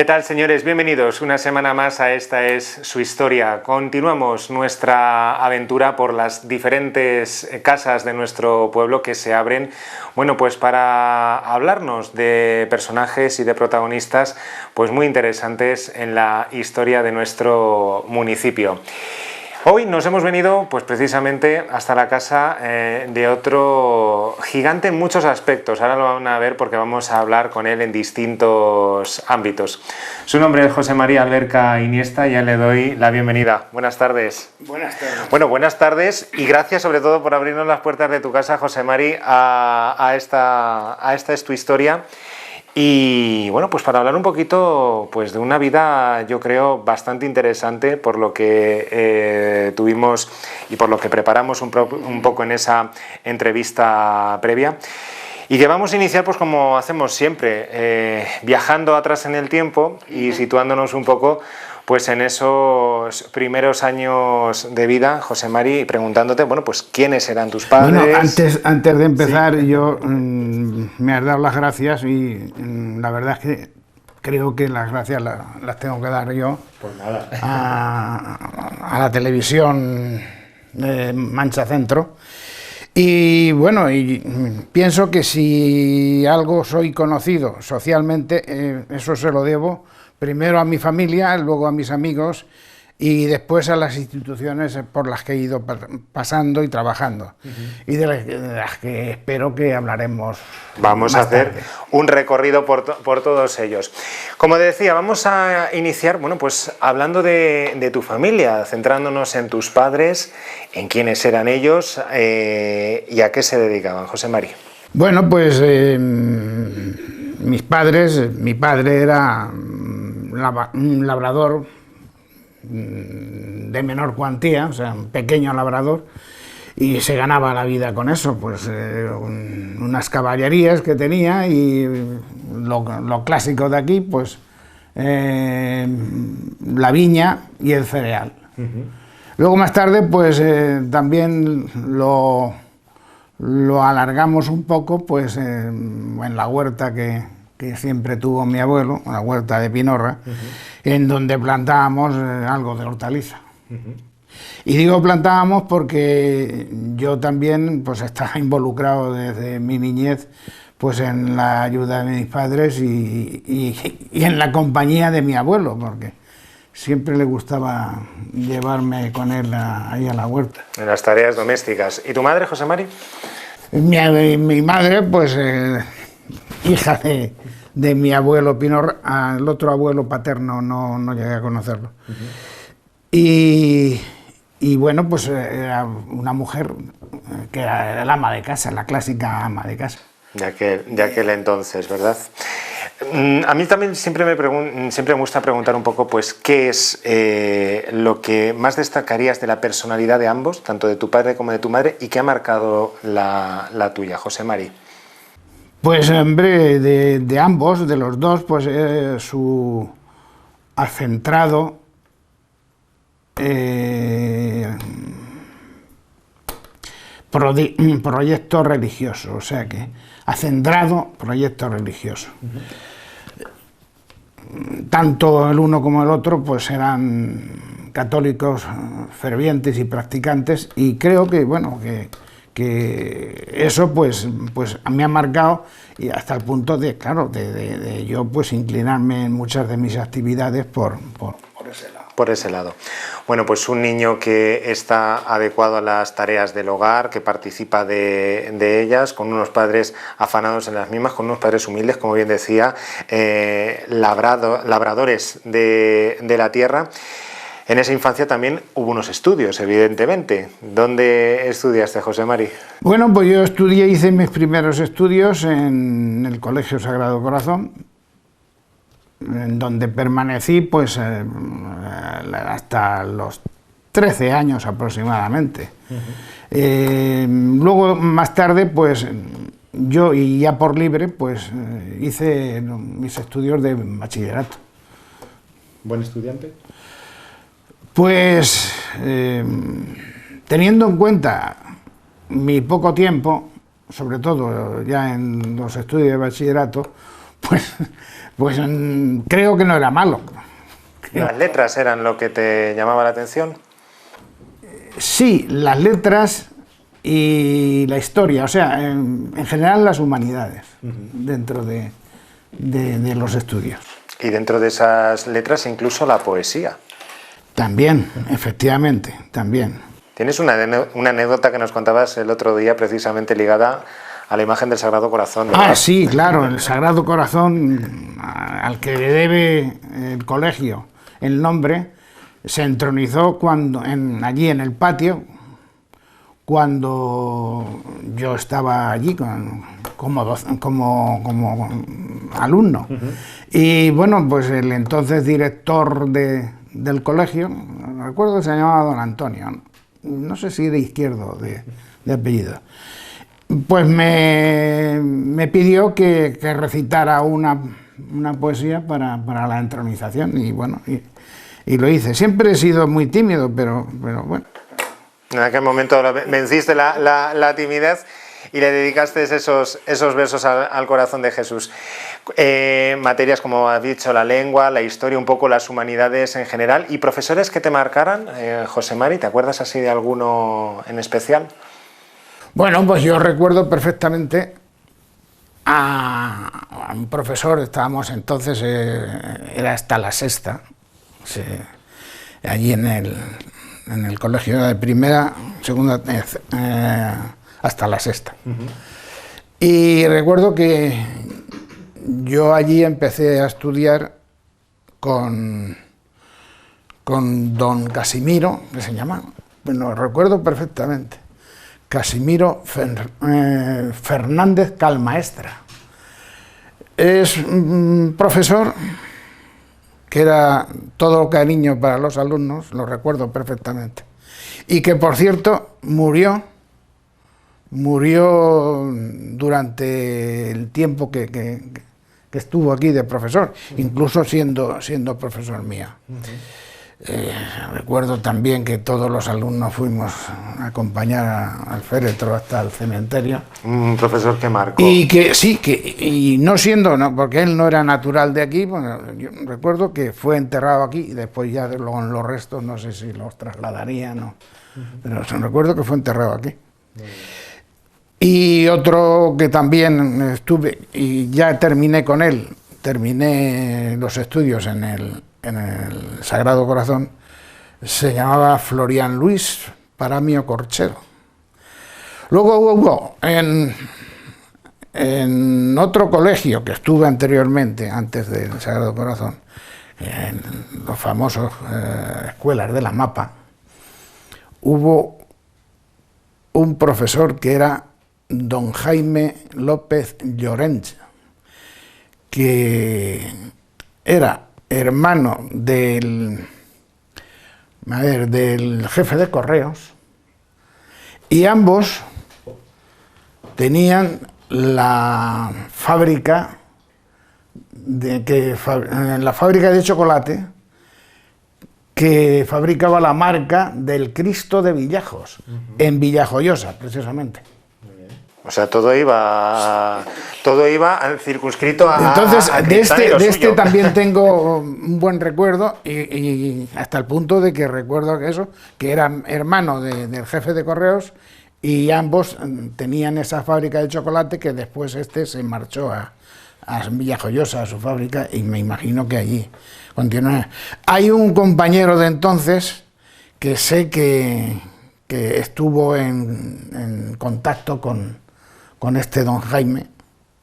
¿Qué tal, señores? Bienvenidos una semana más a Esta es su historia. Continuamos nuestra aventura por las diferentes casas de nuestro pueblo que se abren, bueno, pues para hablarnos de personajes y de protagonistas pues muy interesantes en la historia de nuestro municipio. Hoy nos hemos venido pues precisamente hasta la casa de otro gigante en muchos aspectos. Ahora lo van a ver porque vamos a hablar con él en distintos ámbitos. Su nombre es José María Alberca Iniesta y ya le doy la bienvenida. Buenas tardes. Buenas tardes. Bueno, buenas tardes y gracias sobre todo por abrirnos las puertas de tu casa, José Mari, a esta es tu historia. Y bueno, pues para hablar un poquito pues de una vida, yo creo, bastante interesante por lo que tuvimos y por lo que preparamos un poco en esa entrevista previa. Y que vamos a iniciar pues como hacemos siempre, viajando atrás en el tiempo y situándonos un poco pues en esos primeros años de vida, José Mari, y preguntándote, bueno, pues quiénes eran tus padres. Bueno, antes de empezar, sí. Yo me has dado las gracias y la verdad es que creo que las gracias las tengo que dar yo. Pues nada. A la televisión de Mancha Centro. Y bueno, pienso que si algo soy conocido socialmente, eso se lo debo primero a mi familia, luego a mis amigos y después a las instituciones por las que he ido pasando y trabajando. Y de las que espero que hablaremos. Vamos a hacer un recorrido por todos ellos. Como decía, vamos a iniciar, bueno, pues hablando de tu familia, centrándonos en tus padres, en quiénes eran ellos y a qué se dedicaban. José Mari. Bueno, pues mis padres, mi padre era un labrador de menor cuantía, o sea, un pequeño labrador, y se ganaba la vida con eso, pues unas caballerías que tenía y lo clásico de aquí, pues la viña y el cereal. Luego más tarde, pues también lo alargamos un poco, pues en la huerta que siempre tuvo mi abuelo, la huerta de Pinorra, en donde plantábamos algo de hortaliza. Y digo plantábamos porque yo también pues estaba involucrado desde mi niñez pues en la ayuda de mis padres y en la compañía de mi abuelo, porque siempre le gustaba llevarme con él ahí a la huerta. En las tareas domésticas. ¿Y tu madre, José Mari? Mi madre, pues hija de mi abuelo Pinor, al otro abuelo paterno no llegué a conocerlo. Y bueno, pues era una mujer que era el ama de casa, la clásica ama de casa. De aquel entonces, ¿verdad? A mí también siempre me gusta preguntar un poco, pues, ¿qué es lo que más destacarías de la personalidad de ambos, tanto de tu padre como de tu madre, y qué ha marcado la tuya, José Mari? Pues, hombre, de ambos, de los dos, pues su acentrado proyecto religioso, o sea que acendrado proyecto religioso. Tanto el uno como el otro pues eran católicos fervientes y practicantes, y creo que bueno que eso pues me ha marcado, y hasta el punto de, claro, de yo pues inclinarme en muchas de mis actividades por ese lado. Por ese lado. Bueno, pues un niño que está adecuado a las tareas del hogar, que participa de ellas, con unos padres afanados en las mismas, con unos padres humildes, como bien decía, labradores de la tierra. En esa infancia también hubo unos estudios, evidentemente. ¿Dónde estudiaste, José Mari? Bueno, pues yo hice mis primeros estudios en el Colegio Sagrado Corazón, en donde permanecí pues hasta los 13 años aproximadamente. Luego, más tarde, pues yo, y ya por libre, pues hice mis estudios de bachillerato. ¿Buen estudiante? Pues, teniendo en cuenta mi poco tiempo, sobre todo ya en los estudios de bachillerato, pues creo que no era malo. ¿Las letras eran lo que te llamaba la atención? Sí, las letras y la historia, o sea, en general las humanidades, dentro de los estudios. Y dentro de esas letras incluso la poesía. También, efectivamente, también. Tienes una anécdota que nos contabas el otro día precisamente ligada a la imagen del Sagrado Corazón, ¿verdad? Ah, sí, claro, el Sagrado Corazón, al que le debe el colegio el nombre, se entronizó allí en el patio, cuando yo estaba allí como alumno. Y bueno, pues el entonces director del colegio, recuerdo que se llamaba don Antonio, no sé si de Izquierdo de apellido, pues me pidió que recitara una poesía para la entronización, y bueno, y lo hice. Siempre he sido muy tímido, pero bueno. En aquel momento venciste la timidez y le dedicaste esos versos al corazón de Jesús. Materias, como has dicho, la lengua, la historia, un poco las humanidades en general. ¿Y profesores que te marcaran, José Mari? ¿Te acuerdas así de alguno en especial? Bueno, pues yo recuerdo perfectamente a un profesor, estábamos entonces, era hasta la sexta, allí en el colegio de primera, segunda, hasta la sexta. Y recuerdo que yo allí empecé a estudiar con don Casimiro, que se llama, lo recuerdo perfectamente, Casimiro Fernández Calmaestra. Es un profesor que era todo cariño para los alumnos, lo recuerdo perfectamente, y que, por cierto, murió durante el tiempo que estuvo aquí de profesor, incluso siendo profesor mío. Recuerdo también que todos los alumnos fuimos a acompañar al féretro hasta el cementerio. Un profesor que marcó. Y que sí, y no porque él no era natural de aquí, bueno, yo recuerdo que fue enterrado aquí y después ya los restos no sé si los trasladarían, ¿no? Pero recuerdo que fue enterrado aquí. Y otro que también estuve, y ya terminé con él, terminé los estudios en el Sagrado Corazón, se llamaba Florian Luis Paramio Corchero. Luego hubo en otro colegio que estuve anteriormente, antes del Sagrado Corazón, en los famosos escuelas de la Mapa, hubo un profesor que era don Jaime López Llorens, que era hermano del jefe de correos, y ambos tenían la fábrica de chocolate que fabricaba la marca del Cristo de Villajos, en Villajoyosa, precisamente. O sea, todo iba circunscrito a... Entonces, de este también tengo un buen recuerdo, y hasta el punto de que recuerdo que era hermano del jefe de correos, y ambos tenían esa fábrica de chocolate, que después se marchó a Villajoyosa, a su fábrica, y me imagino que allí continúa. Hay un compañero de entonces que sé que estuvo en contacto con este don Jaime,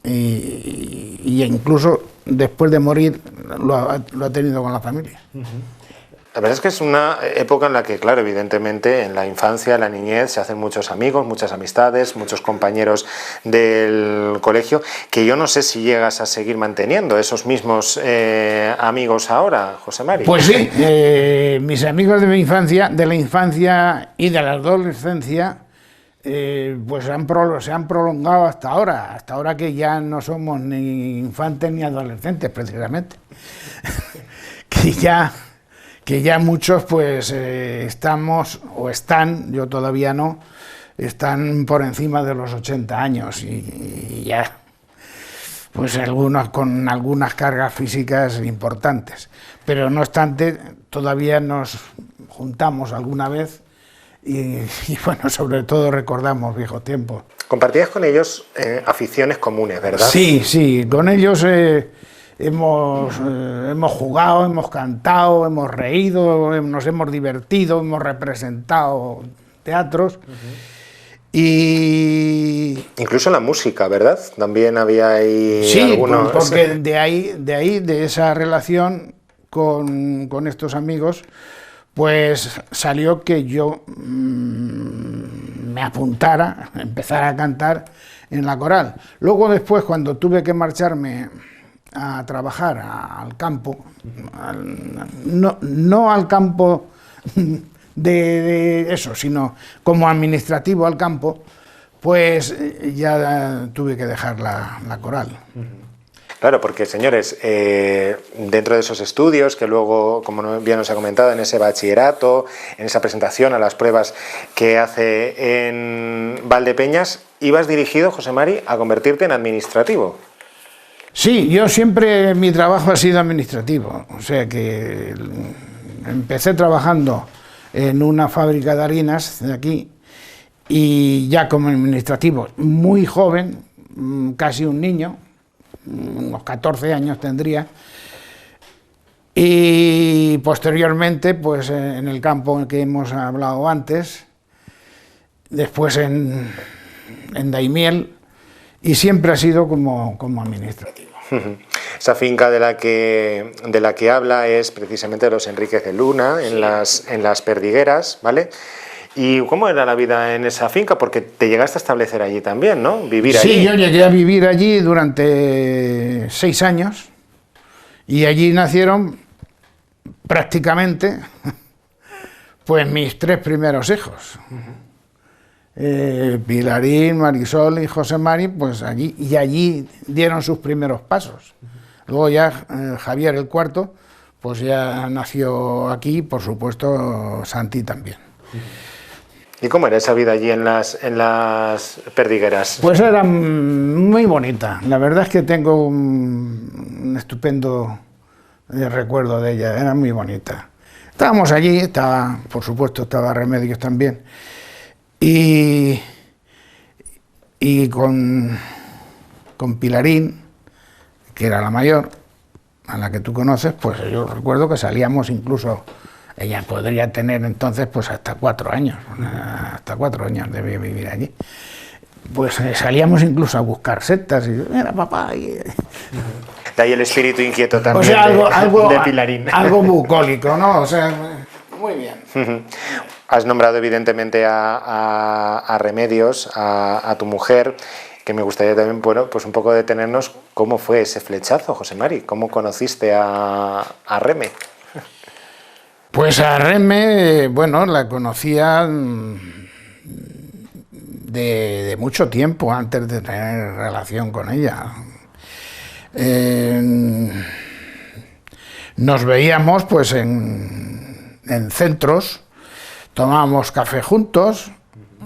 y incluso después de morir lo ha tenido con la familia. La verdad es que es una época en la que, claro, evidentemente, en la infancia, en la niñez, se hacen muchos amigos, muchas amistades, muchos compañeros del colegio, que yo no sé si llegas a seguir manteniendo esos mismos amigos ahora, José Mari. Pues sí, mis amigos de la infancia y de la adolescencia, pues se han prolongado hasta ahora que ya no somos ni infantes ni adolescentes, precisamente. que ya muchos pues estamos, o están, yo todavía no, están por encima de los 80 años, y ya pues algunos con algunas cargas físicas importantes. Pero no obstante, todavía nos juntamos alguna vez y bueno, sobre todo recordamos viejos tiempos. Compartías con ellos aficiones comunes, ¿verdad? Sí, sí, con ellos hemos jugado, hemos cantado, hemos reído, nos hemos divertido, hemos representado teatros. Y incluso la música, ¿verdad? También había ahí sí, algunos... porque de esa relación con estos amigos, pues salió que yo me apuntara, empezara a cantar en la coral. Luego después, cuando tuve que marcharme a trabajar al campo, no al campo de eso, sino como administrativo al campo, pues ya tuve que dejar la coral. Claro, porque señores, dentro de esos estudios que luego, como bien nos ha comentado, en ese bachillerato, en esa presentación a las pruebas que hace en Valdepeñas, ibas dirigido, José Mari, a convertirte en administrativo. Sí, yo siempre, mi trabajo ha sido administrativo, o sea que empecé trabajando en una fábrica de harinas de aquí y ya como administrativo, muy joven, casi un niño, unos 14 años tendría, y posteriormente pues en el campo que hemos hablado antes, después en Daimiel, y siempre ha sido como administrativo. Esa finca de la que habla es precisamente de los Enríquez de Luna, en las Perdigueras, ¿vale? ¿Y cómo era la vida en esa finca? Porque te llegaste a establecer allí también, ¿no? Vivir allí. Sí, yo llegué a vivir allí durante 6 años y allí nacieron prácticamente pues mis 3 primeros hijos. Pilarín, Marisol y José Mari, pues allí, y allí dieron sus primeros pasos. Luego ya Javier, el cuarto, pues ya nació aquí, por supuesto Santi también. ¿Y cómo era esa vida allí en las Perdigueras? Pues era muy bonita, la verdad es que tengo un estupendo recuerdo de ella, era muy bonita. Estábamos allí, por supuesto estaba Remedios también, y con Pilarín, que era la mayor, a la que tú conoces, pues yo recuerdo que salíamos incluso, ella podría tener entonces pues hasta 4 años, hasta 4 años debía vivir allí. Pues salíamos incluso a buscar setas, y era papá. De ahí el espíritu inquieto también, o sea, de Pilarín. Algo bucólico, ¿no? O sea, muy bien. Has nombrado evidentemente a Remedios, a tu mujer, que me gustaría también, bueno, pues un poco detenernos. ¿Cómo fue ese flechazo, José Mari? ¿Cómo conociste a Reme? Pues a Reme, bueno, la conocía de mucho tiempo antes de tener relación con ella. Nos veíamos pues en centros, tomábamos café juntos,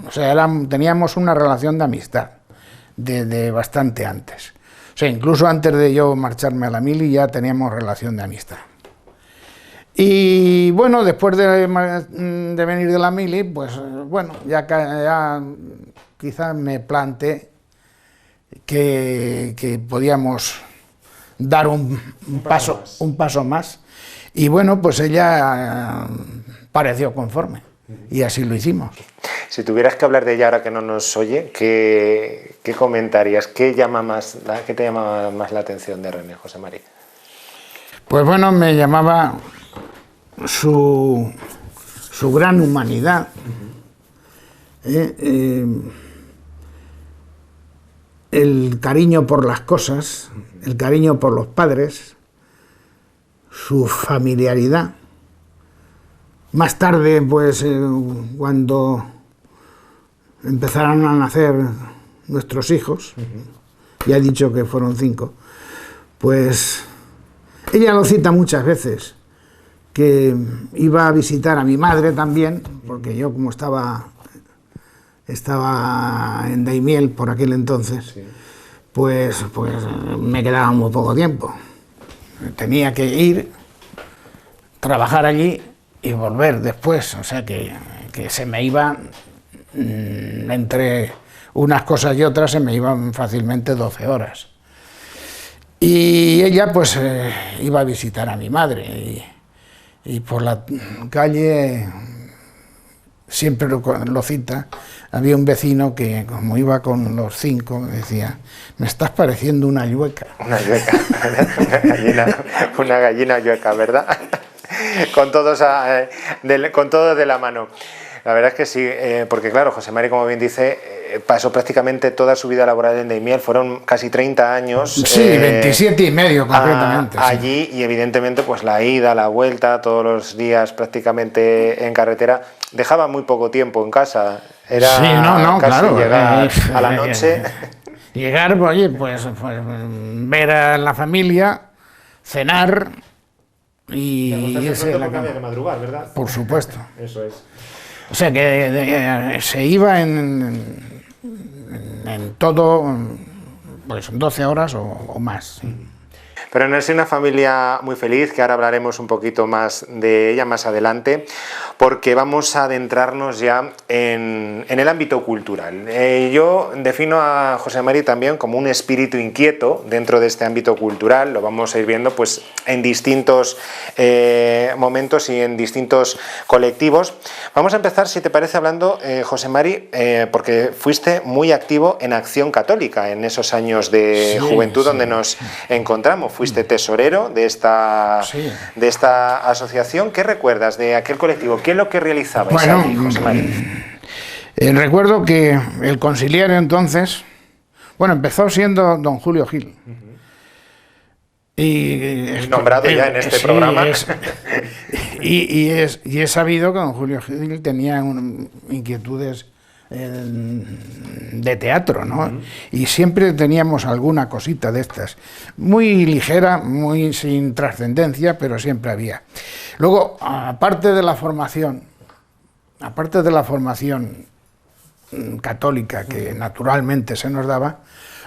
o sea, teníamos una relación de amistad de bastante antes. O sea, incluso antes de yo marcharme a la mili ya teníamos relación de amistad. Y bueno, después de venir de la mili, pues bueno, ya quizás me planteé que podíamos dar un paso más. Y bueno, pues ella pareció conforme y así lo hicimos. Si tuvieras que hablar de ella ahora que no nos oye, ¿qué comentarías? ¿Qué te llama más la atención de René, José Mari? Pues bueno, me llamaba su gran humanidad, el cariño por las cosas, el cariño por los padres, su familiaridad. Más tarde, pues, cuando empezaron a nacer nuestros hijos, ya he dicho que fueron 5, pues ella lo cita muchas veces, que iba a visitar a mi madre también, porque yo como estaba en Daimiel por aquel entonces, sí, pues me quedaba muy poco tiempo. Tenía que ir, trabajar allí y volver después, o sea que se me iban, entre unas cosas y otras, se me iban fácilmente 12 horas. Y ella pues iba a visitar a mi madre y por la calle, siempre lo cita, había un vecino que, como iba con los 5, decía: me estás pareciendo una yueca. Una yueca, una gallina yueca, ¿verdad? Con todos con todo de la mano. La verdad es que sí, porque claro, José Mari, como bien dice, pasó prácticamente toda su vida laboral en Daimiel, fueron casi 30 años. Sí, 27 y medio concretamente. Allí, y evidentemente pues la ida, la vuelta, todos los días prácticamente en carretera, dejaba muy poco tiempo en casa. Era sí, casi claro, llegar a la noche. Llegar, oye, pues ver a la familia, cenar y irse a la cama. Había que madrugar, ¿verdad? Por supuesto. Eso es. O sea que se iba en todo, pues 12 horas o más. Sí. Pero no es una familia muy feliz, que ahora hablaremos un poquito más de ella más adelante, porque vamos a adentrarnos ya en el ámbito cultural. Yo defino a José Mari también como un espíritu inquieto dentro de este ámbito cultural, lo vamos a ir viendo pues en distintos momentos y en distintos colectivos. Vamos a empezar, si te parece, hablando, José Mari, porque fuiste muy activo en Acción Católica en esos años de juventud donde nos encontramos. Fuiste tesorero de esta asociación. ¿Qué recuerdas de aquel colectivo? ¿Qué es lo que realizabais allí, José Mari? Recuerdo que el conciliario entonces, empezó siendo don Julio Gil. Y nombrado ya en este programa. Y es sabido que don Julio Gil tenía inquietudes de teatro, ¿no? Y siempre teníamos alguna cosita de estas, muy ligera, muy sin trascendencia, pero siempre había. Luego, aparte de la formación católica que naturalmente se nos daba,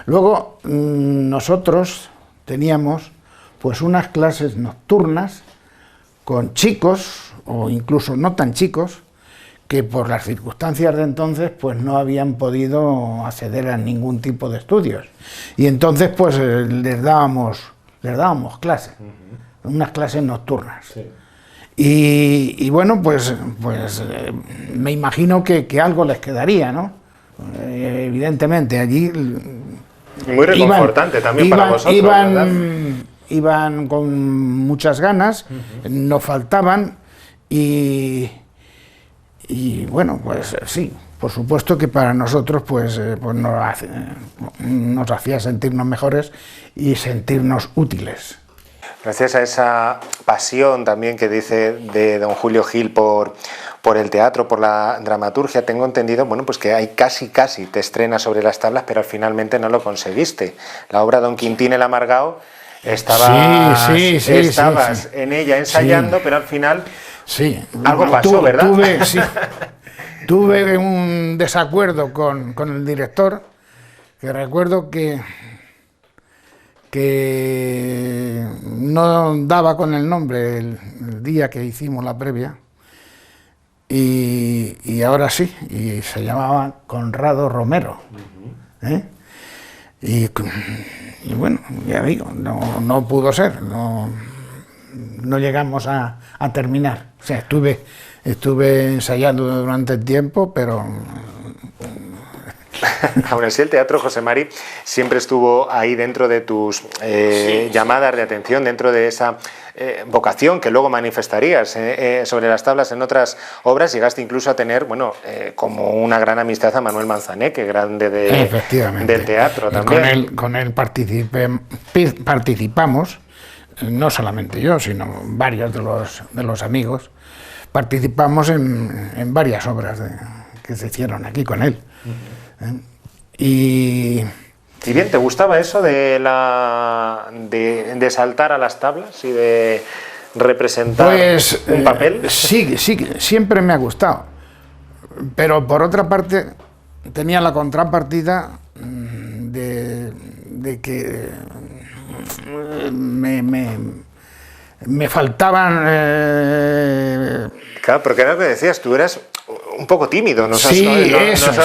luego nosotros teníamos pues unas clases nocturnas con chicos, o incluso no tan chicos, que por las circunstancias de entonces pues no habían podido acceder a ningún tipo de estudios. Y entonces pues les dábamos clases, unas clases nocturnas. Sí. Y bueno, pues me imagino que algo les quedaría, ¿no? Evidentemente, allí... Muy reconfortante también para vosotros, ¿verdad? Iban con muchas ganas, no faltaban y bueno, pues sí, por supuesto que para nosotros pues nos hacía sentirnos mejores y sentirnos útiles. Gracias a esa pasión también que dice de don Julio Gil por el teatro, por la dramaturgia, tengo entendido, bueno, pues que hay casi te estrenas sobre las tablas, pero finalmente no lo conseguiste. La obra Don Quintín el Amargao, estabas en ella ensayando, pero al final algo pasó, ¿verdad? Tuve un desacuerdo con el director, que recuerdo que no daba con el nombre el día que hicimos la previa, y ahora sí, y se llamaba Conrado Romero. Y bueno, ya digo, no pudo ser, no llegamos a terminar. O sea, estuve ensayando durante el tiempo, pero... Aún así, el teatro, José Mari, siempre estuvo ahí dentro de tus llamadas de atención, dentro de esa vocación que luego manifestarías sobre las tablas en otras obras. Llegaste incluso a tener, como una gran amistad a Manuel Manzaneque, grande del teatro también. Con él participamos, no solamente yo, sino varios de los amigos, participamos en varias obras que se hicieron aquí con él. Y bien, ¿te gustaba eso de saltar a las tablas y de representar un papel? Sí, siempre me ha gustado, pero por otra parte tenía la contrapartida de de que me faltaban... Claro, porque era lo que decías, tú eras un poco tímido, nos has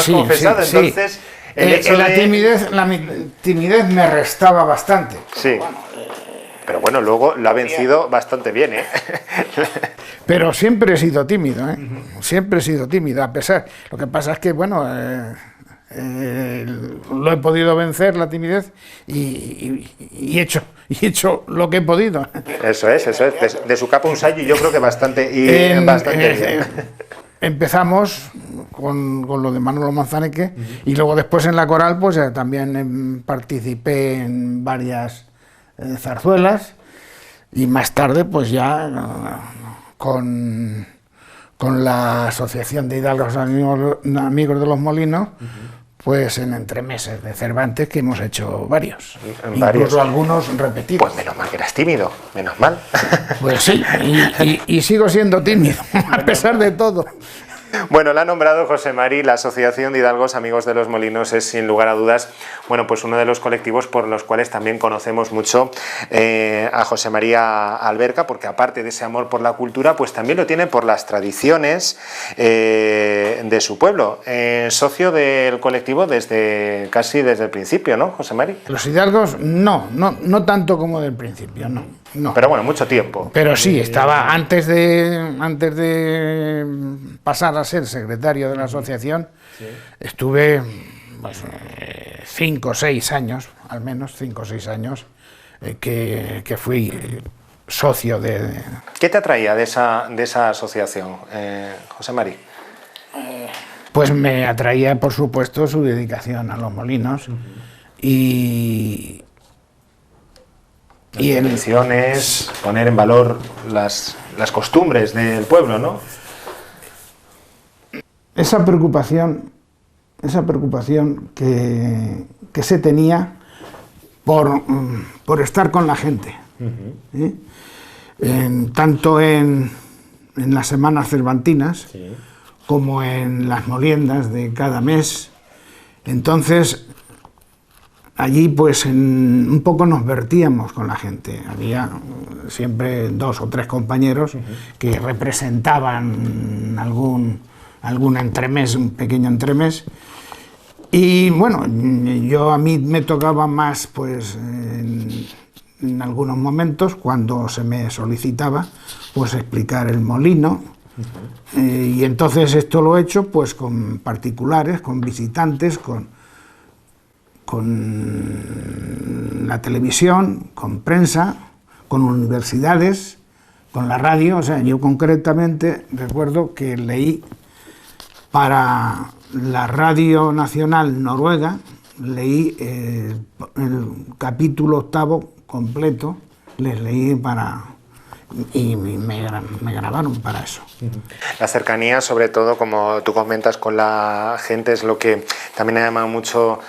confesado, sí, entonces... El hecho la timidez me restaba bastante. Sí. Pero bueno, luego lo ha vencido bastante bien, ¿eh? Pero siempre he sido tímido, ¿eh? Siempre he sido tímido, a pesar... Lo que pasa es que, bueno, lo he podido vencer, la timidez, y he hecho lo que he podido. Eso es. De su capa un sayo, y yo creo que bastante bien. Empezamos con lo de Manolo Manzaneque, y luego después en la coral pues también participé en varias zarzuelas, y más tarde pues ya con la Asociación de Hidalgos Amigos de los Molinos, pues en entremeses de Cervantes, que hemos hecho varios, incluso algunos repetidos. Pues menos mal que eras tímido, menos mal. Pues sí, y sigo siendo tímido, a pesar de todo. Bueno, la ha nombrado José Mari. La Asociación de Hidalgos Amigos de los Molinos es, sin lugar a dudas, bueno, pues uno de los colectivos por los cuales también conocemos mucho a José María Alberca, porque aparte de ese amor por la cultura, pues también lo tiene por las tradiciones de su pueblo. Socio del colectivo casi desde el principio, ¿no, José Mari? Los hidalgos no tanto como del principio, no. Pero bueno, mucho tiempo. Pero sí, estaba antes de pasar a ser secretario de la asociación, estuve pues, 5 o 6 años, al menos 5 o 6 años, que fui socio de... ¿Qué te atraía de esa asociación, José Mari? Pues me atraía, por supuesto, su dedicación a los molinos y tradiciones, poner en valor las costumbres del pueblo, ¿no? Esa preocupación que se tenía por estar con la gente, tanto en las semanas cervantinas, como en las moliendas de cada mes. Entonces, allí pues un poco nos vertíamos con la gente. Había siempre 2 o 3 compañeros que representaban algún entremés, un pequeño entremés. Y bueno, a mí me tocaba más pues en algunos momentos, cuando se me solicitaba, pues explicar el molino. Y entonces esto lo he hecho pues con particulares, con visitantes, con la televisión, con prensa, con universidades, con la radio. O sea, yo concretamente recuerdo que leí para la Radio Nacional Noruega, leí el capítulo 8º completo, les leí y me grabaron para eso. La cercanía, sobre todo, como tú comentas, con la gente es lo que también ha llamado mucho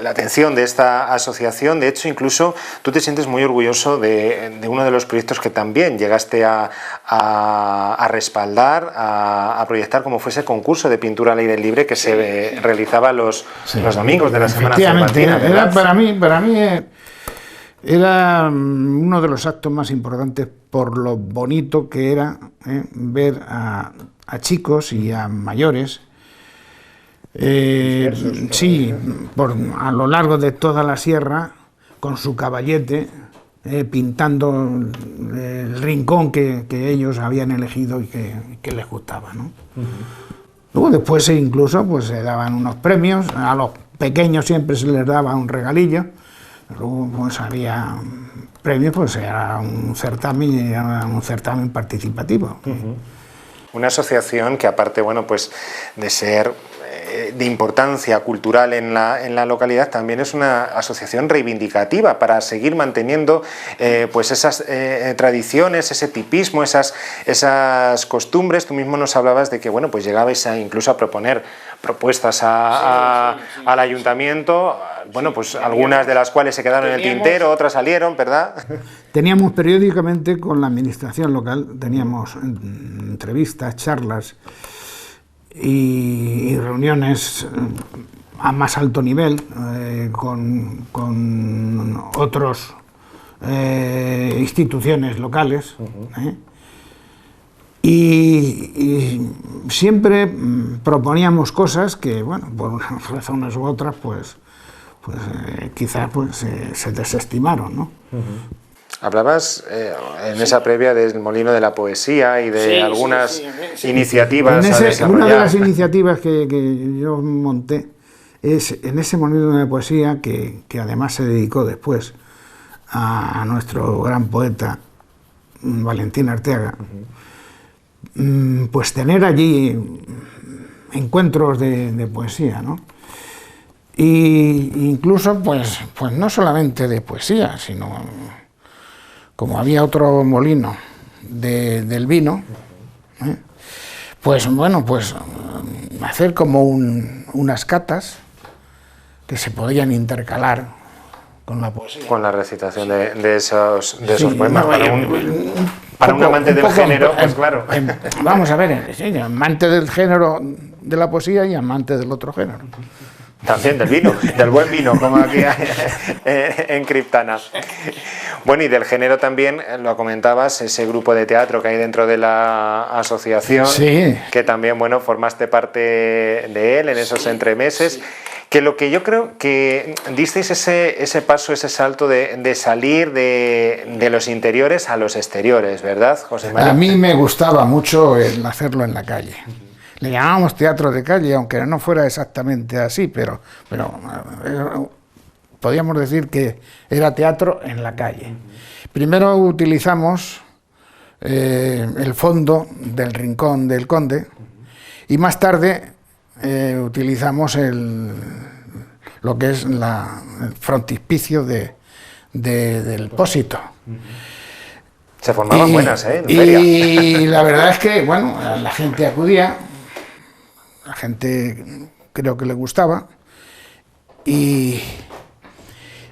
la atención de esta asociación. De hecho, incluso tú te sientes muy orgulloso de uno de los proyectos que también llegaste a respaldar, a proyectar, como fue ese concurso de pintura al aire libre que se realizaba los domingos de la Semana Cervantina. Para mí era uno de los actos más importantes por lo bonito que era ver a chicos y a mayores, sí, a lo largo de toda la sierra, con su caballete, pintando el rincón que ellos habían elegido y que les gustaba, ¿no? Luego después incluso pues se daban unos premios, a los pequeños siempre se les daba un regalillo. Luego pues había premios, pues era un certamen participativo. Una asociación que, aparte, bueno, pues de ser de importancia cultural en la localidad, también es una asociación reivindicativa para seguir manteniendo pues esas tradiciones, ese tipismo, esas costumbres. Tú mismo nos hablabas de que, bueno, pues llegabais incluso a proponer propuestas al ayuntamiento, bueno, pues algunas de las cuales se quedaron en el tintero, otras salieron, ¿verdad? Teníamos periódicamente con la administración local, teníamos entrevistas, charlas y reuniones a más alto nivel, con otras instituciones locales. Y siempre proponíamos cosas que, bueno, por unas razones u otras, pues quizás pues, se desestimaron, ¿no? Hablabas en esa previa del Molino de la Poesía y de algunas iniciativas a desarrollar. Una de las iniciativas que yo monté es en ese Molino de la Poesía, que además se dedicó después a nuestro gran poeta Valentín Arteaga, pues tener allí encuentros de poesía, ¿no? Y incluso pues no solamente de poesía, sino como había otro molino del vino, pues bueno, pues hacer como unas catas que se podían intercalar con la poesía. Con la recitación de esos poemas. Para un amante del género, pues claro. Vamos a ver, sí, amante del género de la poesía y amante del otro género. También del vino, del buen vino, como aquí en Criptana. Bueno, y del género también, lo comentabas, ese grupo de teatro que hay dentro de la asociación, sí, que también, bueno, formaste parte de él en esos entremeses, que lo que yo creo que disteis ese paso, ese salto de salir de los interiores a los exteriores, ¿verdad, José María? A mí me gustaba mucho el hacerlo en la calle. Le llamábamos teatro de calle, aunque no fuera exactamente así, pero podíamos decir que era teatro en la calle. Primero utilizamos el fondo del Rincón del Conde y más tarde utilizamos lo que es el frontispicio del Pósito. Se formaban buenas, en feria. Y la verdad es que, bueno, la gente acudía. La gente creo que le gustaba y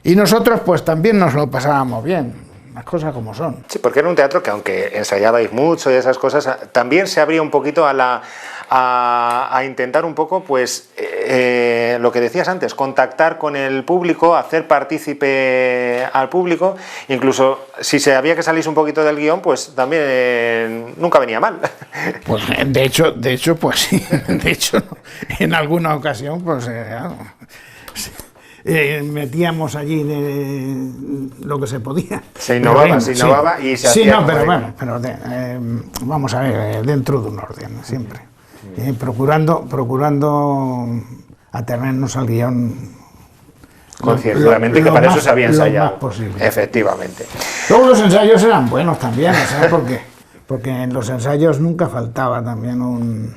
nosotros pues también nos lo pasábamos bien, las cosas como son. Sí, porque era un teatro que aunque ensayabais mucho y esas cosas, también se abría un poquito a intentar un poco, pues, lo que decías antes, contactar con el público, hacer partícipe al público, incluso si se había que salirse un poquito del guión, pues también nunca venía mal. Pues de hecho, pues sí, de hecho, en alguna ocasión, pues metíamos allí lo que se podía. Se innovaba y se hacía. Sí, no, pero bueno, vamos a ver, dentro de un orden, siempre. Procurando atenernos al guión concienzudamente, que para eso se había ensayado. Lo más posible. Efectivamente. Luego los ensayos eran buenos también, ¿sabes por qué? Porque en los ensayos nunca faltaba también un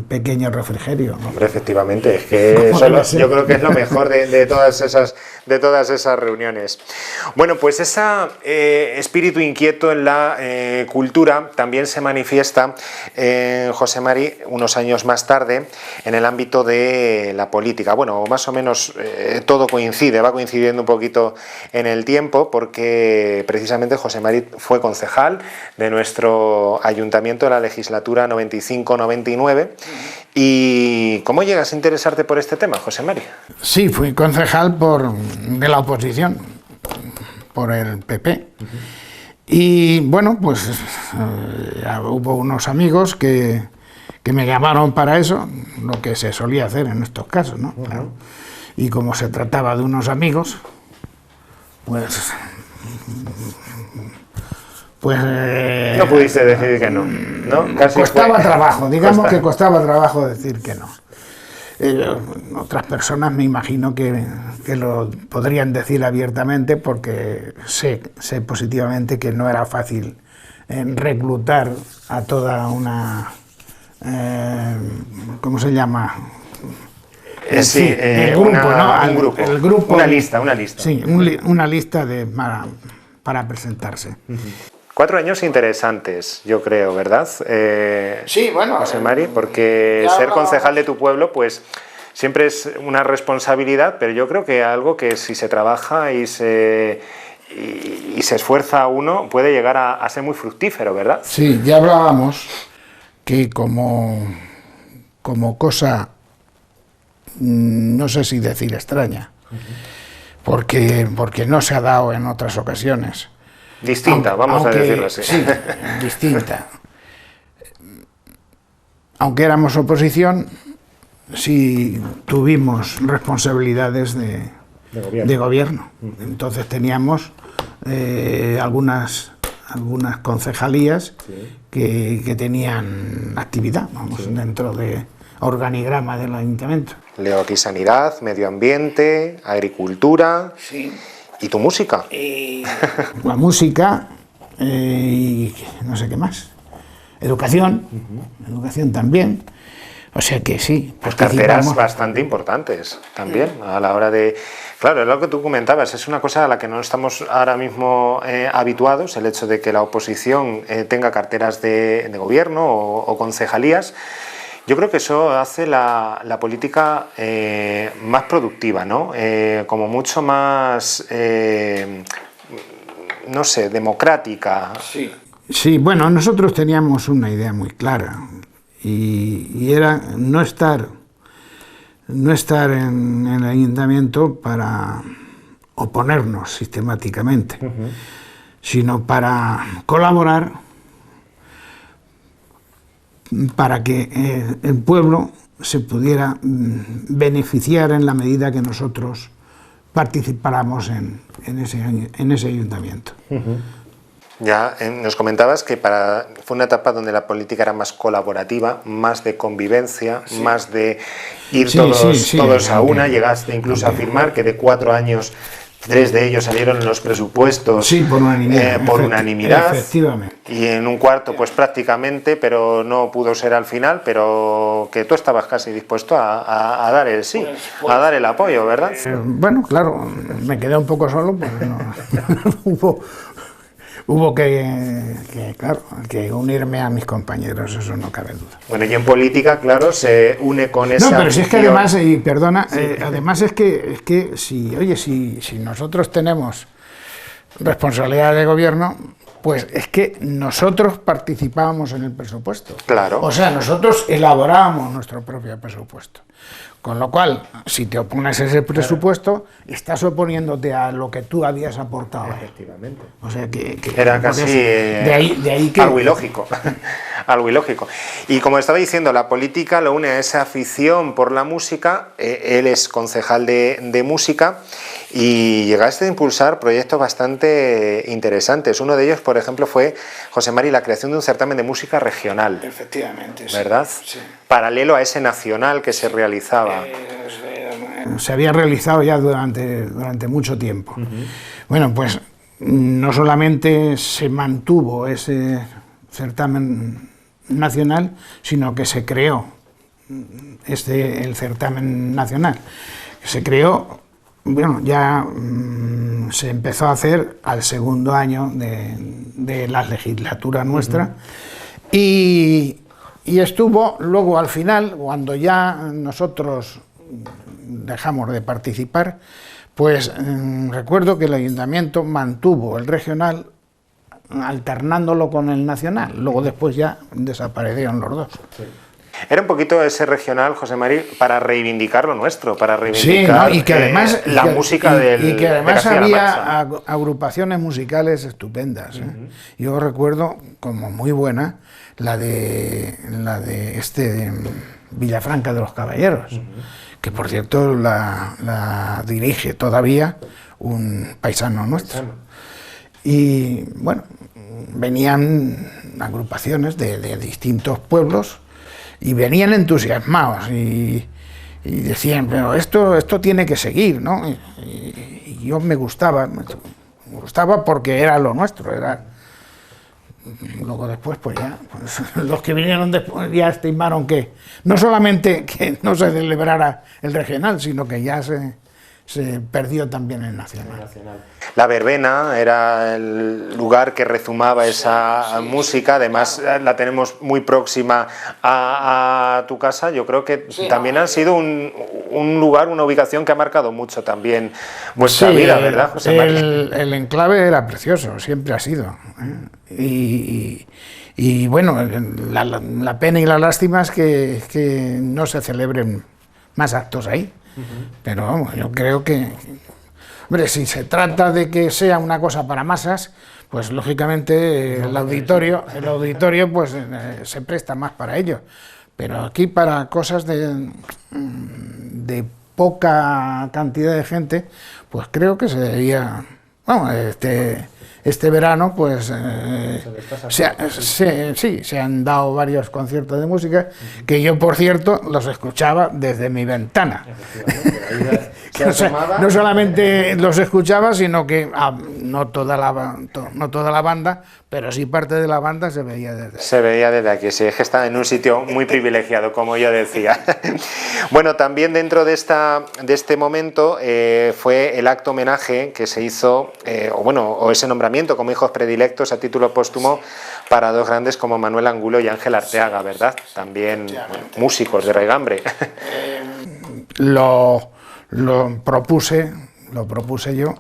pequeño refrigerio, ¿no? Hombre, efectivamente, es que eso yo creo que es lo mejor de todas esas reuniones. Bueno, pues ese espíritu inquieto en la cultura también se manifiesta en José Mari unos años más tarde en el ámbito de la política. Bueno, más o menos todo coincide, va coincidiendo un poquito en el tiempo, porque precisamente José Mari fue concejal de nuestro ayuntamiento de la legislatura 95-99. ¿Y cómo llegas a interesarte por este tema, José Mari? Sí, fui concejal de la oposición, por el PP. Y bueno, pues hubo unos amigos que me llamaron para eso, lo que se solía hacer en estos casos, ¿no? Claro. Y como se trataba de unos amigos, pues no pudiste decir que no, ¿no? Casi costaba trabajo, digamos que costaba trabajo decir que no. Otras personas me imagino que lo podrían decir abiertamente, porque sé positivamente que no era fácil reclutar a toda una... ¿cómo se llama? Sí, el grupo, un grupo, una lista. Sí, una lista para presentarse. 4 años interesantes, yo creo, ¿verdad? Sí, bueno. José Mari, porque ser concejal de tu pueblo, pues siempre es una responsabilidad, pero yo creo que algo que si se trabaja y se esfuerza uno, puede llegar a ser muy fructífero, ¿verdad? Sí, ya hablábamos que como cosa no sé si decir extraña, porque no se ha dado en otras ocasiones. Distinta, vamos a decirlo así. Sí, distinta. Aunque éramos oposición, sí tuvimos responsabilidades de gobierno. Entonces teníamos algunas concejalías que tenían actividad, dentro de organigrama del ayuntamiento. Leo aquí sanidad, medio ambiente, agricultura. Sí. ¿Y tu música? La música y no sé qué más. Educación, educación también. O sea que sí. Pues carteras bastante importantes también a la hora de... Claro, es lo que tú comentabas, es una cosa a la que no estamos ahora mismo habituados, el hecho de que la oposición tenga carteras de gobierno o concejalías. Yo creo que eso hace la política más productiva, ¿no? Como mucho más, no sé, democrática. Sí. Sí, bueno, nosotros teníamos una idea muy clara y era no estar en el ayuntamiento para oponernos sistemáticamente, sino para colaborar para que el pueblo se pudiera beneficiar en la medida que nosotros participáramos en ese ayuntamiento. Ya nos comentabas que fue una etapa donde la política era más colaborativa, más de convivencia, más de ir todos a una. Llegaste incluso a afirmar que de 4 años, 3 de ellos salieron en los presupuestos por unanimidad, efectivamente. Y en un cuarto pues prácticamente, pero no pudo ser al final, pero que tú estabas casi dispuesto a dar el sí, a dar el apoyo, ¿verdad? Bueno, claro, me quedé un poco solo, pues no, hubo que unirme a mis compañeros, eso no cabe duda. Bueno, y en política, claro, se une con esa... No, pero si es que además, y perdona, además es que si nosotros tenemos responsabilidad de gobierno, pues es que nosotros participábamos en el presupuesto. Claro. O sea, nosotros elaborábamos nuestro propio presupuesto. Con lo cual, si te opones a ese presupuesto, estás oponiéndote a lo que tú habías aportado. Efectivamente. O sea que era casi de ahí que... algo ilógico. Algo ilógico. Y como estaba diciendo, la política lo une a esa afición por la música. Él es concejal de música y llegaste a impulsar proyectos bastante interesantes. Uno de ellos, por ejemplo, fue, José Mari, la creación de un certamen de música regional. Efectivamente, sí. ¿Verdad? Sí. Paralelo a ese nacional que se realizaba. Se había realizado ya durante mucho tiempo. Bueno, pues no solamente se mantuvo ese certamen nacional, sino que se creó el certamen nacional. Se creó, bueno, ya se empezó a hacer al segundo año de la legislatura nuestra y estuvo luego al final, cuando ya nosotros dejamos de participar, pues recuerdo que el ayuntamiento mantuvo el regional alternándolo con el nacional, luego después ya desaparecieron los dos. Sí. Era un poquito ese regional, José Mari, para reivindicar lo nuestro, para reivindicar y que además, la música del... Y que además había agrupaciones musicales estupendas. Yo recuerdo como muy buena la de Villafranca de los Caballeros, que por cierto la dirige todavía un paisano nuestro. Y bueno, venían agrupaciones de distintos pueblos y venían entusiasmados y decían, pero esto tiene que seguir, ¿no? Y yo me gustaba porque era lo nuestro, luego después pues ya, los que vinieron después ya estimaron que no solamente que no se celebrara el regional, sino que ya se perdió también el nacional. La verbena era el lugar que rezumaba esa música, además la tenemos muy próxima a tu casa. Yo creo que también ha sido un lugar, una ubicación que ha marcado mucho también vuestra vida, ¿verdad, José Mari? El enclave era precioso, siempre ha sido. Y bueno, la pena y la lástima es que no se celebren más actos ahí. Pero vamos, yo creo que, hombre, si se trata de que sea una cosa para masas, pues lógicamente el auditorio pues se presta más para ello. Pero aquí para cosas de poca cantidad de gente, pues creo que se debía, bueno, este verano pues se han dado varios conciertos de música que yo, por cierto, los escuchaba desde mi ventana. No solamente los escuchaba, sino que no toda la banda, pero sí parte de la banda se veía desde aquí. Se veía desde aquí, sí, es que está en un sitio muy privilegiado, como yo decía. Bueno, también dentro de este momento fue el acto homenaje que se hizo, o ese nombramiento como hijos predilectos a título póstumo para dos grandes como Manuel Angulo y Ángel Arteaga, ¿verdad? También músicos de regambre. Lo propuse yo,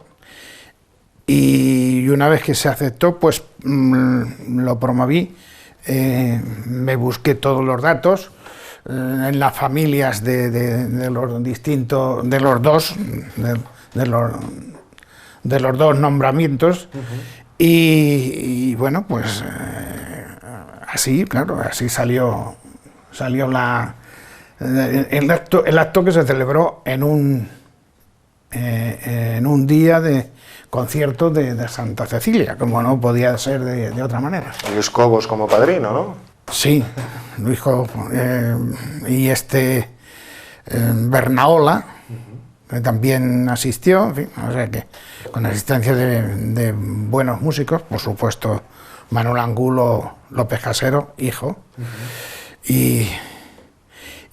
y una vez que se aceptó, pues lo promoví, me busqué todos los datos en las familias de los dos nombramientos, y bueno, pues así, claro, así salió el acto que se celebró en un día de concierto de Santa Cecilia, como no podía ser de otra manera. Luis Cobos como padrino, ¿no? Sí, Luis Cobos, y Bernaola, que también asistió, en fin, o sea que con asistencia de buenos músicos, por supuesto Manuel Angulo López Casero, hijo,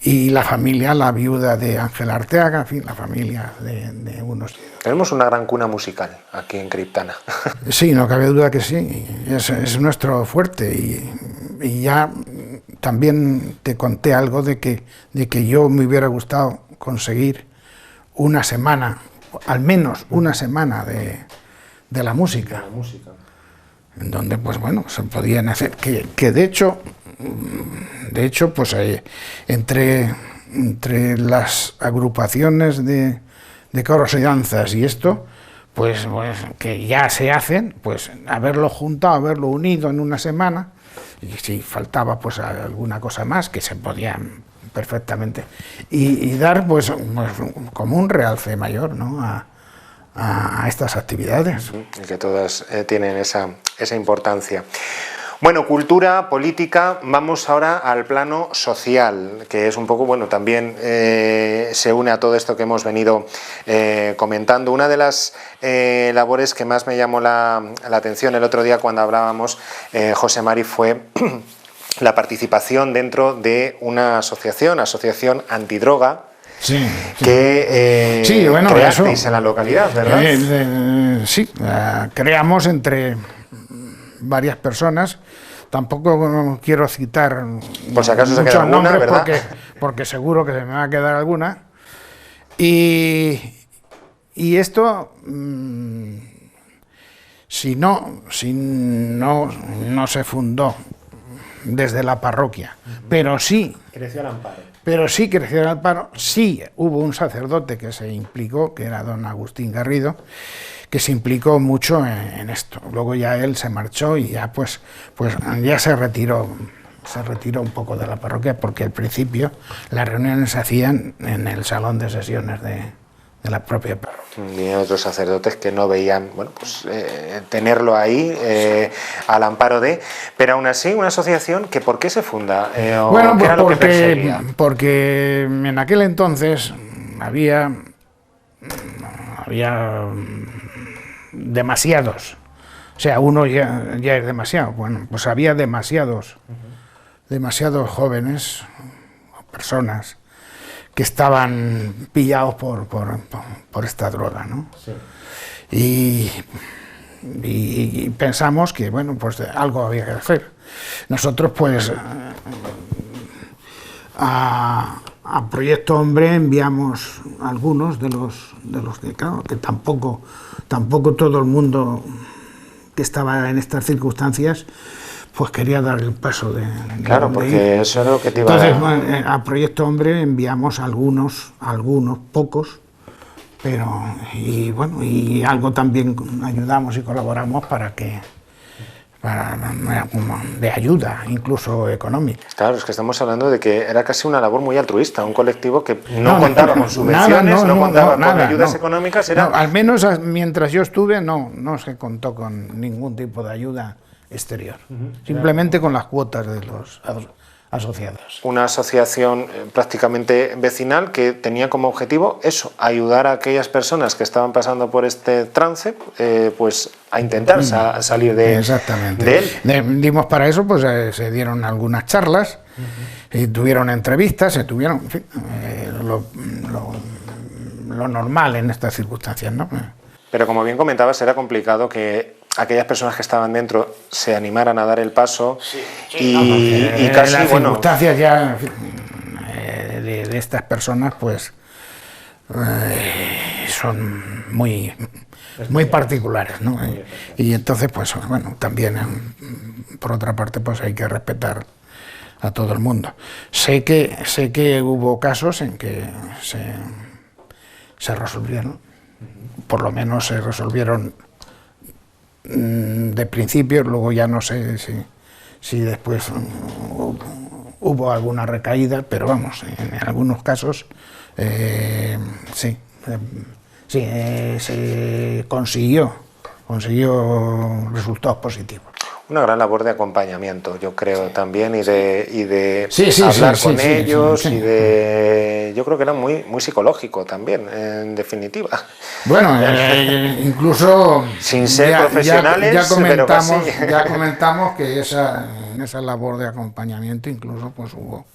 y la familia, la viuda de Ángel Arteaga, en fin, la familia de unos... Tenemos una gran cuna musical aquí en Criptana. Sí, no cabe duda que sí, es nuestro fuerte, y ya también te conté algo de que yo me hubiera gustado conseguir una semana, al menos una semana de la música, en donde pues bueno, se podían hacer, que de hecho pues entre las agrupaciones de coros y danzas y esto, pues que ya se hacen, pues haberlo juntado, haberlo unido en una semana, y si faltaba pues alguna cosa más, que se podían perfectamente, y dar pues como un realce mayor, ¿no?, a estas actividades. Y que todas tienen esa importancia. Bueno, cultura, política, vamos ahora al plano social, que es un poco, bueno, también se une a todo esto que hemos venido comentando. Una de las labores que más me llamó la atención el otro día cuando hablábamos, José Mari, fue la participación dentro de una asociación antidroga, que creasteis en la localidad, ¿verdad? Sí, creamos entre varias personas. Tampoco quiero citar por si acaso se queda alguna, nombres, ¿verdad? Porque seguro que se me va a quedar alguna. Y esto, si no se fundó desde la parroquia, pero sí creció el amparo. Sí hubo un sacerdote que se implicó, que era don Agustín Garrido, que se implicó mucho en esto. Luego ya él se marchó y ya pues ya se retiró un poco de la parroquia, porque al principio las reuniones se hacían en el salón de sesiones de la propia parroquia. Y otros sacerdotes que no veían, bueno, pues tenerlo ahí al amparo de... Pero aún así, una asociación que ¿por qué se funda? Bueno, pues porque en aquel entonces había demasiados, o sea, uno ya es demasiado, bueno, pues había demasiados jóvenes, personas, que estaban pillados por esta droga, ¿no? Sí. Y pensamos que, bueno, pues algo había que hacer. Nosotros, pues, a Proyecto Hombre enviamos algunos de los que, claro, que tampoco todo el mundo que estaba en estas circunstancias pues quería dar el paso de claro, de porque ir. eso es lo que te iba Entonces, a... bueno, a Proyecto Hombre enviamos algunos, pocos, pero, y bueno, y algo también ayudamos y colaboramos como de ayuda, incluso económica. Claro, es que estamos hablando de que era casi una labor muy altruista, un colectivo que no contaba con subvenciones, no contaba con ayudas económicas. Era... al menos mientras yo estuve no se contó con ningún tipo de ayuda exterior, simplemente con las cuotas de los asociados. Una asociación prácticamente vecinal que tenía como objetivo eso, ayudar a aquellas personas que estaban pasando por este trance, pues a intentar salir de él. Dimos para eso, pues se dieron algunas charlas, y tuvieron entrevistas, se tuvieron, en fin, lo normal en estas circunstancias, ¿no? Pero como bien comentabas, era complicado que aquellas personas que estaban dentro se animaran a dar el paso y casi, las bueno... circunstancias ya de estas personas, pues, son muy particulares, ¿no? Y entonces, pues, bueno, también, por otra parte, pues hay que respetar a todo el mundo. Sé que hubo casos en que se resolvieron, por lo menos se resolvieron de principio, luego ya no sé si después hubo alguna recaída, pero vamos, en algunos casos se consiguió resultados positivos. Una gran labor de acompañamiento, yo creo, también, y de hablar con ellos, y de... Yo creo que era muy psicológico también, en definitiva. Bueno, incluso... Sin ser profesionales, ya comentamos que en esa labor de acompañamiento incluso pues hubo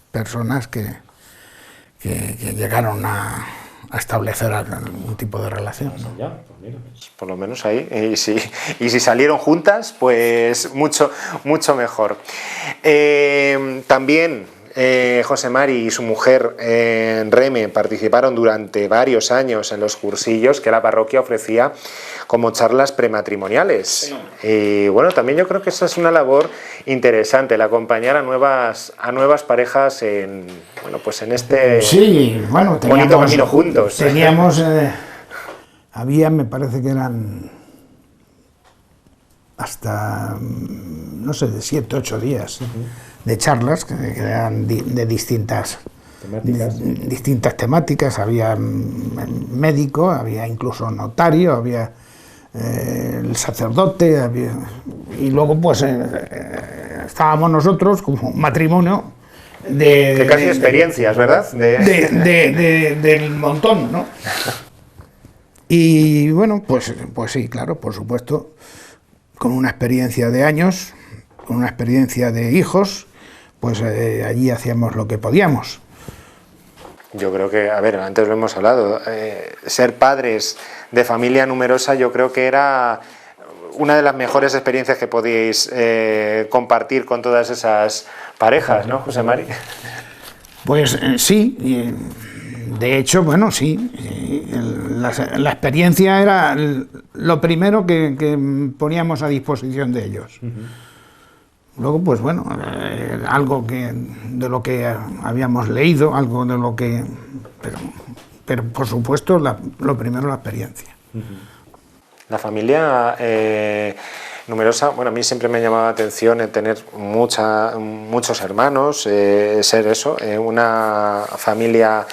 personas que llegaron a establecer algún tipo de relación, ¿no? Por lo menos ahí, y si salieron juntas, pues mucho mejor. También José Mari y su mujer Reme participaron durante varios años en los cursillos que la parroquia ofrecía como charlas prematrimoniales. Y bueno, también yo creo que esa es una labor interesante, el acompañar a nuevas parejas en este bonito camino juntos. Teníamos, había, me parece que eran hasta, no sé, de 7 u 8 días de charlas que eran de distintas temáticas. Había médico, había incluso notario, había el sacerdote, y luego pues estábamos nosotros como matrimonio de casi experiencias, ¿verdad? Del montón, ¿no? Y bueno, pues sí, claro, por supuesto, con una experiencia de años, con una experiencia de hijos, pues allí hacíamos lo que podíamos. Yo creo que, a ver, antes lo hemos hablado, ser padres de familia numerosa yo creo que era una de las mejores experiencias que podíais compartir con todas esas parejas, ¿no, José Mari? Pues sí, de hecho, bueno, sí, la experiencia era lo primero que poníamos a disposición de ellos. Luego, pues bueno, algo de lo que habíamos leído, algo de lo que... Pero por supuesto, lo primero la experiencia. La familia numerosa, bueno, a mí siempre me ha llamado la atención el tener muchos hermanos, ser eso, una familia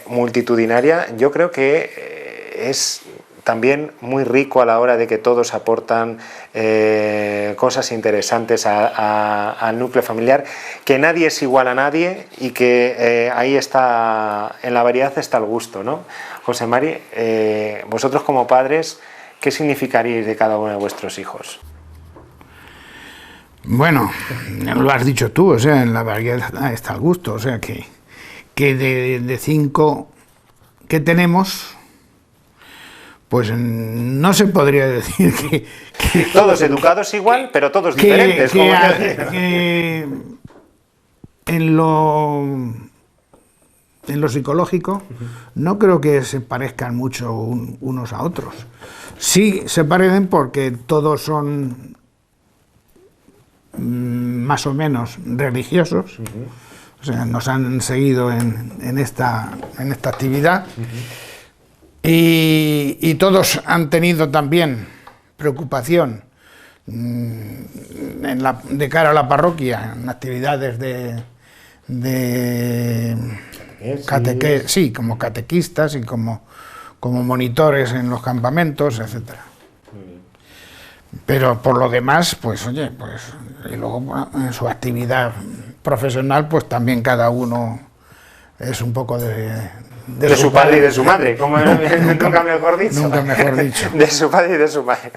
multitudinaria. Yo creo que es también muy rico a la hora de que todos aportan cosas interesantes al núcleo familiar, que nadie es igual a nadie y que ahí está, en la variedad está el gusto, ¿no? José Mari, vosotros como padres, ¿qué significaríais de cada uno de vuestros hijos? Bueno, lo has dicho tú, o sea, en la variedad está el gusto, o sea que de 5 que tenemos, pues no se podría decir que todos educados igual, pero todos diferentes. En lo psicológico no creo que se parezcan mucho unos a otros. Sí se parecen porque todos son más o menos religiosos, o sea, nos han seguido en esta actividad, y todos han tenido también preocupación de cara a la parroquia, en actividades sí, como catequistas y como monitores en los campamentos, etcétera. Pero por lo demás, pues oye, pues y luego bueno, en su actividad profesional, pues también cada uno es un poco de su padre y de su madre, como nunca mejor dicho. Nunca mejor dicho. De su padre y de su madre.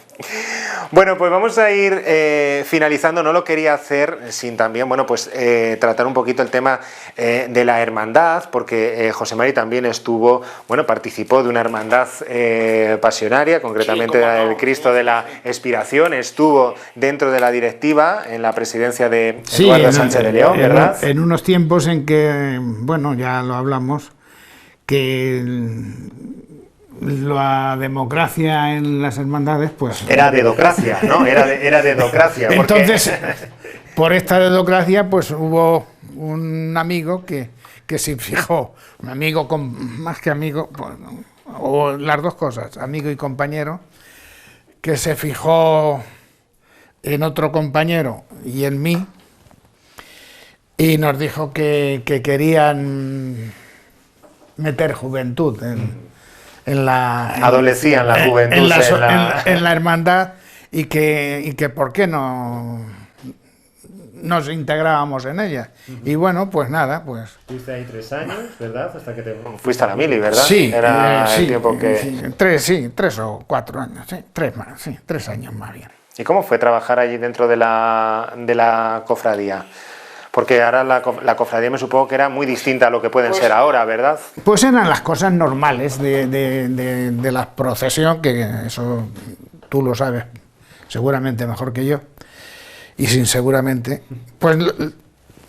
Bueno, pues vamos a ir finalizando. No lo quería hacer sin también, bueno, pues tratar un poquito el tema de la hermandad, porque José Mari también participó de una hermandad pasionaria, concretamente sí, el Cristo de la Expiración, estuvo dentro de la directiva en la presidencia de Eduardo Sánchez de León, ¿verdad? En unos tiempos en que, bueno, ya lo hablamos, que la democracia en las hermandades, pues... Era dedocracia, ¿no? Era dedocracia. Porque... Entonces, por esta dedocracia, pues hubo un amigo que se fijó, un amigo más que amigo, pues, o las dos cosas, amigo y compañero, que se fijó en otro compañero y en mí, y nos dijo que querían meter juventud en la adolescía, en la juventud, en la hermandad, y que por qué no nos integrábamos en ella. Y bueno, pues nada, pues... Fuiste ahí 3 años, ¿verdad? Hasta que te... Fuiste a la mili, ¿verdad? Sí, era sí, el tiempo que... 3 o 4 años, sí, 3 años más bien. ¿Y cómo fue trabajar allí dentro de la cofradía? Porque ahora la cofradía me supongo que era muy distinta a lo que pueden ser ahora, ¿verdad? Pues eran las cosas normales de la procesión, que eso tú lo sabes seguramente mejor que yo, y sin seguramente. Pues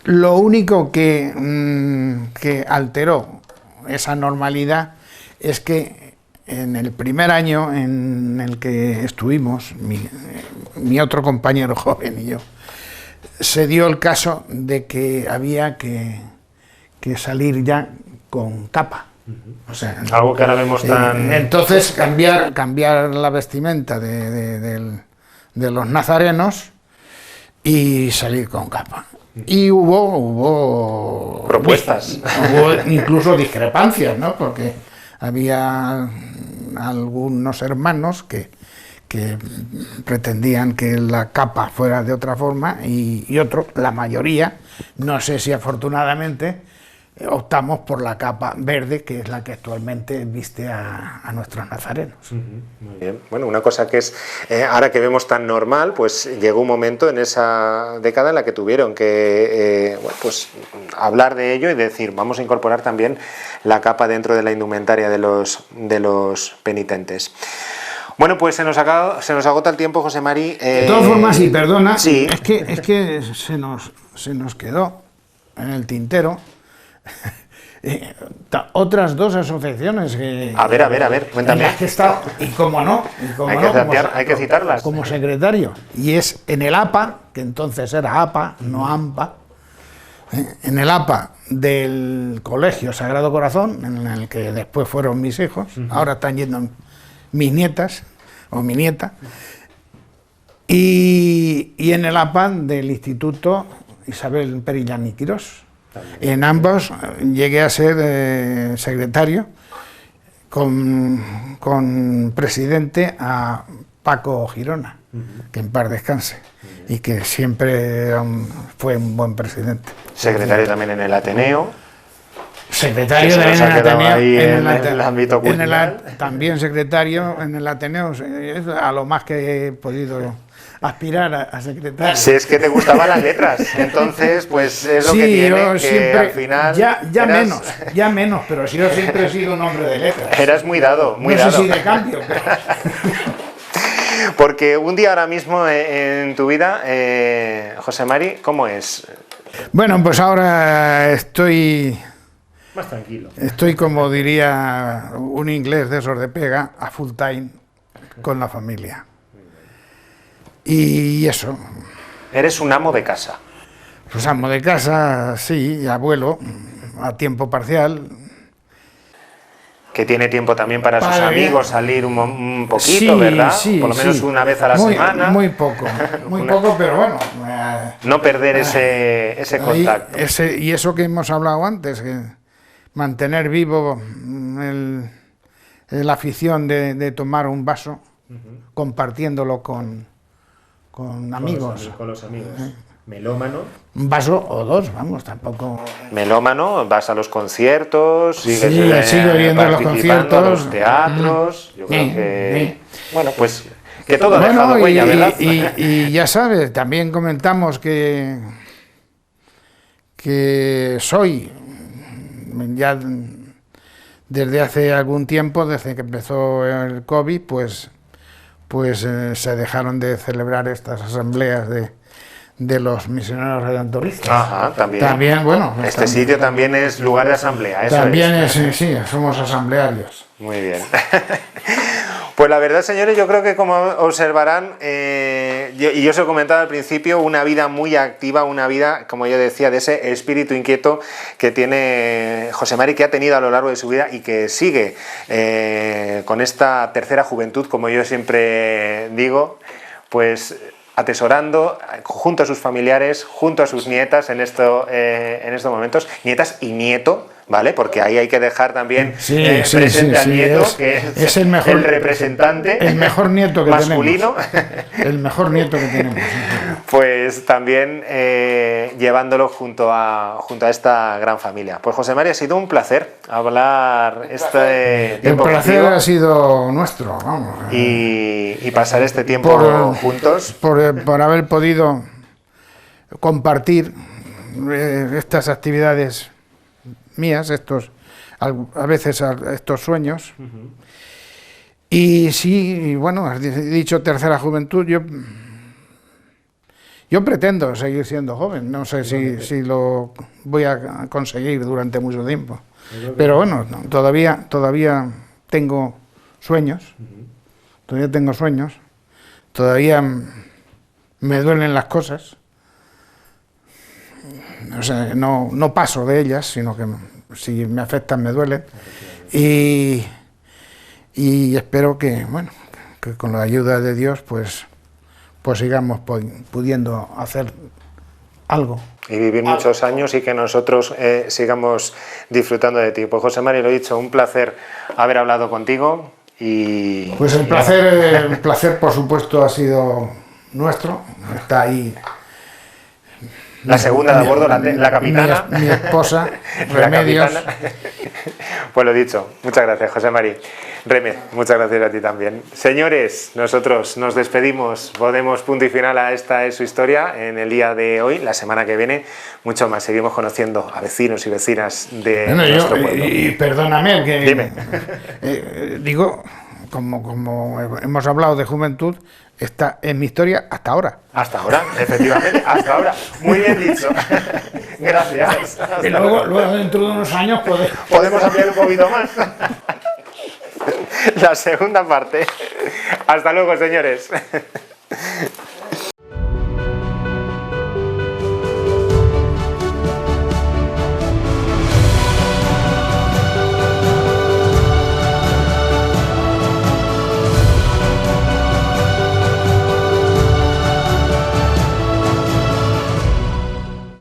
lo único que alteró esa normalidad es que en el primer año en el que estuvimos, mi otro compañero joven y yo, se dio el caso de que había que salir ya con capa. O sea, algo que ahora vemos tan... Entonces cambiar la vestimenta de los nazarenos y salir con capa. Y hubo propuestas. Hubo incluso discrepancias, ¿no? Porque había algunos hermanos que pretendían que la capa fuera de otra forma y otros, la mayoría, no sé si afortunadamente, optamos por la capa verde, que es la que actualmente viste a nuestros nazarenos. Muy bien. Bueno, una cosa que es, ahora que vemos tan normal, pues llegó un momento en esa década en la que tuvieron que pues hablar de ello y decir, vamos a incorporar también la capa dentro de la indumentaria de los penitentes. Bueno, pues se nos agota el tiempo, José Mari. De todas formas, y perdona, sí. es que se nos quedó en el tintero otras 2 asociaciones que... A ver, cuéntame. Que he estado, y cómo no, hay que citarlas. Como secretario. Y es en el APA, que entonces era APA, no AMPA, en el APA del Colegio Sagrado Corazón, en el que después fueron mis hijos, ahora están yendo mis nietas, o mi nieta, y en el APA del Instituto Isabel Perillán y Quirós. En ambos llegué a ser secretario, con presidente a Paco Girona, que en paz descanse, y que siempre fue un buen presidente. Secretario también en el Ateneo. Secretario también en el Ateneo, en el ámbito cultural. También secretario en el Ateneo, es a lo más que he podido aspirar a secretario. Si es que te gustaban las letras, entonces pues es lo que tiene, que siempre, al final... Ya menos, pero yo siempre he sido un hombre de letras. Eras muy dado, muy dado. No sé si de cambio, pero... Porque un día ahora mismo en tu vida, José Mari, ¿cómo es? Bueno, pues ahora estoy... Más tranquilo. Estoy, como diría un inglés de esos de pega, a full time con la familia. Y eso. Eres un amo de casa. Pues amo de casa, sí, abuelo, a tiempo parcial. Que tiene tiempo también para sus amigos, salir un poquito, sí, ¿verdad? Sí, por lo menos sí. una vez a la semana. Muy poco, pero bueno. No perder ese contacto. Y eso que hemos hablado antes, que mantener vivo la afición de tomar un vaso, compartiéndolo con amigos. Con los amigos. Melómano. Un vaso o dos, vamos, tampoco. Melómano, vas a los conciertos, sigo yendo a los conciertos, a los teatros. Yo creo que. Bueno, pues que todo ha dejado huella, ¿verdad? Y ya sabes, también comentamos que soy, ya desde hace algún tiempo, desde que empezó el COVID, pues se dejaron de celebrar estas asambleas de los misioneros redentoristas. Ajá, también. También, bueno. Este sitio también es lugar de asamblea, eso también sí, somos asamblearios. Muy bien. Pues la verdad, señores, yo creo que como observarán, yo os he comentado al principio, una vida muy activa, una vida, como yo decía, de ese espíritu inquieto que tiene José Mari, que ha tenido a lo largo de su vida y que sigue con esta tercera juventud, como yo siempre digo, pues atesorando junto a sus familiares, junto a sus nietas en estos momentos, nietas y nieto, ¿vale? Porque ahí hay que dejar también presente al nieto, que es el mejor, el representante, el mejor nieto que masculino. El mejor nieto que tenemos. Pues también llevándolo junto a esta gran familia. Pues José Mari, ha sido un placer hablar este tiempo. El placer ha sido nuestro, vamos. Y pasar este tiempo juntos. Por haber podido compartir estas actividades mías, a veces estos sueños. Y sí, bueno, has dicho tercera juventud, yo pretendo seguir siendo joven, no sé si lo voy a conseguir durante mucho tiempo, pero bueno, todavía tengo sueños, todavía me duelen las cosas. O sea, no paso de ellas, sino que si me afectan me duelen. Y espero que, bueno, que con la ayuda de Dios, pues sigamos pudiendo hacer algo. Y vivir muchos años y que nosotros sigamos disfrutando de ti. Pues José Mari, lo he dicho, un placer haber hablado contigo. Pues el placer, por supuesto, ha sido nuestro. Está ahí la segunda de a bordo, la capitana. Mi esposa, Remedios. Pues lo dicho, muchas gracias, José Mari. Reme, muchas gracias a ti también. Señores, nosotros nos despedimos, ponemos punto y final a Esta es su historia en el día de hoy. La semana que viene, mucho más. Seguimos conociendo a vecinos y vecinas de nuestro pueblo. Y perdóname, que dime. Digo, como hemos hablado de juventud, está en mi historia hasta ahora. Hasta ahora, efectivamente, hasta ahora. Muy bien dicho. Gracias. Y luego dentro de unos años podemos ampliar un poquito más. La segunda parte. Hasta luego, señores.